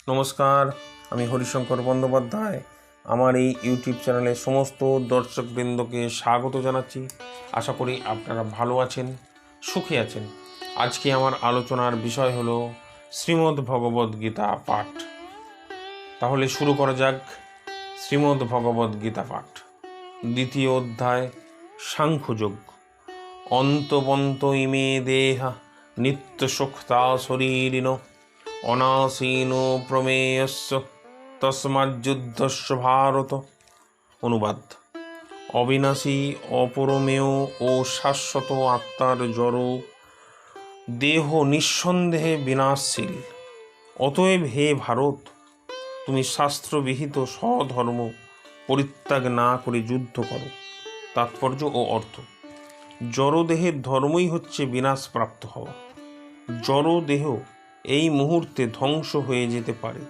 নমস্কার, আমি হরিশঙ্কর বন্দ্যোপাধ্যায়। আমার এই ইউটিউব চ্যানেলে সমস্ত দর্শকবৃন্দকে স্বাগত জানাচ্ছি। আশা করি আপনারা ভালো আছেন, সুখী আছেন। আজকে আমার আলোচনার বিষয় হলো শ্রীমদ্ ভগবদ্ গীতা পাঠ। তাহলে শুরু করা যাক শ্রীমদ্ ভগবদ্ গীতা পাঠ। দ্বিতীয় অধ্যায়, সাংখ্যযোগ। অন্তবন্ত ইমে দেহা নিত্যসুক্তা শরীরিণ অনাসীনো প্রমেয়স্য তস্মাজ্জুদ্ধস্য ভারত। অনুবাদ: অবিনাশী, অপরমেয় ও শাশ্বত আত্মার জড় দেহ নিঃসন্দেহে বিনাশশীল। অতএব হে ভারত, তুমি শাস্ত্রবিহিত স্বধর্ম পরিত্যাগ না করে যুদ্ধ করো। তাৎপর্য ও অর্থ: জড়দেহের ধর্মই হচ্ছে বিনাশপ্রাপ্ত হওয়া। জড়দেহ এই মুহূর্তে ধ্বংস হয়ে যেতে পারে,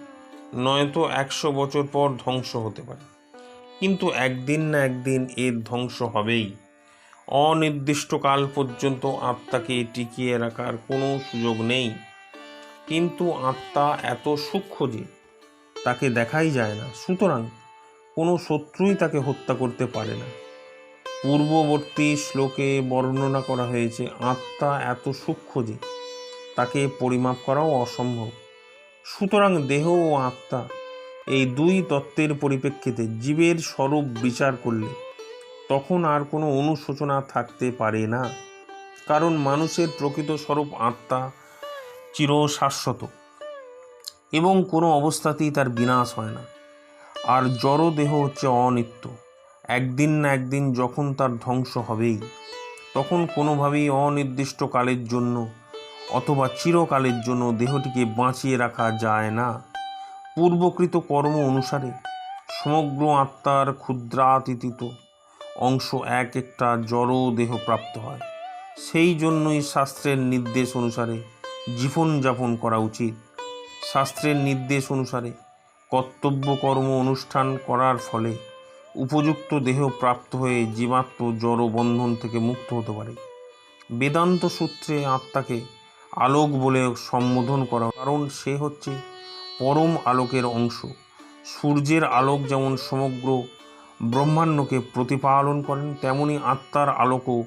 নয়তো 100 বছর পর ধ্বংস হতে পারে, কিন্তু একদিন না একদিন এর ধ্বংস হবেই। অনির্দিষ্টকাল পর্যন্ত আত্মাকে টিকিয়ে রাখার কোনো সুযোগ নেই। কিন্তু আত্মা এত সূক্ষ্ম যে তাকে দেখাই যায় না, সুতরাং কোনো শত্রুই তাকে হত্যা করতে পারে না। পূর্ববর্তী শ্লোকে বর্ণনা করা হয়েছে আত্মা এত সূক্ষ্ম যে তাকে পরিমাপ করাও অসম্ভব। সুতরাং দেহ ও আত্মা এই দুই তত্ত্বের পরিপ্রেক্ষিতে জীবের স্বরূপ বিচার করলে তখন আর কোনো অনুশোচনা থাকতে পারে না। কারণ মানুষের প্রকৃত স্বরূপ আত্মা চিরশাশ্বত এবং কোনো অবস্থাতেই তার বিনাশ হয় না। আর জড় দেহ হচ্ছে অনিত্য। একদিন না একদিন যখন তার ধ্বংস হবেই, তখন কোনোভাবেই অনির্দিষ্ট কালের জন্য অথবা চিরকালের জন্য দেহটিকে বাঁচিয়ে রাখা যায় না। পূর্বকৃত কর্ম অনুসারে সমগ্র আত্মার ক্ষুদ্রাতিথিত অংশ এক একটা জড় দেহ প্রাপ্ত হয়। সেই জন্যই শাস্ত্রের নির্দেশ অনুসারে জীবনযাপন করা উচিত। শাস্ত্রের নির্দেশ অনুসারে কর্তব্য কর্ম অনুষ্ঠান করার ফলে উপযুক্ত দেহ প্রাপ্ত হয়ে জীবাত্ম জড় বন্ধন থেকে মুক্ত হতে পারে। বেদান্ত সূত্রে আত্মাকে আলোক বলে সম্বোধন করা, কারণ সে হচ্ছে পরম আলোকের অংশ। সূর্যের আলোক যেমন সমগ্র ব্রহ্মাণ্ডকে প্রতিপালন করেন, তেমনি আত্মার আলোকও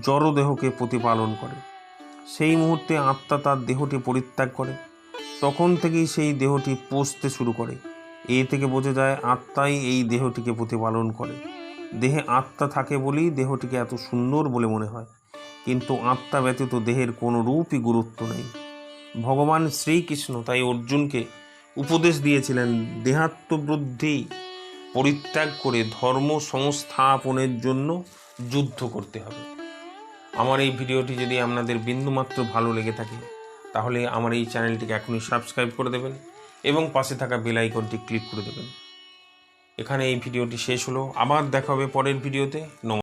জড়দেহকে প্রতিপালন করে। সেই মুহূর্তে আত্মা তার দেহটি পরিত্যাগ করে, তখন থেকেই সেই দেহটি পচতে শুরু করে। এ থেকে বোঝা যায় আত্মাই এই দেহটিকে প্রতিপালন করে। দেহে আত্মা থাকে বলেই দেহটিকে এত সুন্দর বলে মনে হয়, কিন্তু আত্মা ব্যতীত দেহের কোনো রূপই গুরুত্ব নেই। ভগবান শ্রীকৃষ্ণ তাই অর্জুনকে উপদেশ দিয়েছিলেন দেহাত্মবুদ্ধি পরিত্যাগ করে ধর্ম সংস্থাপনের জন্য যুদ্ধ করতে হবে। আমার এই ভিডিওটি যদি আপনাদের বিন্দুমাত্র ভালো লেগে থাকে তাহলে আমার এই চ্যানেলটিকে এখনই সাবস্ক্রাইব করে দেবেন এবং পাশে থাকা বেল আইকনটি ক্লিক করে দেবেন। এখানে এই ভিডিওটি শেষ হলো। আবার দেখা হবে পরের ভিডিওতে। নমস্কার।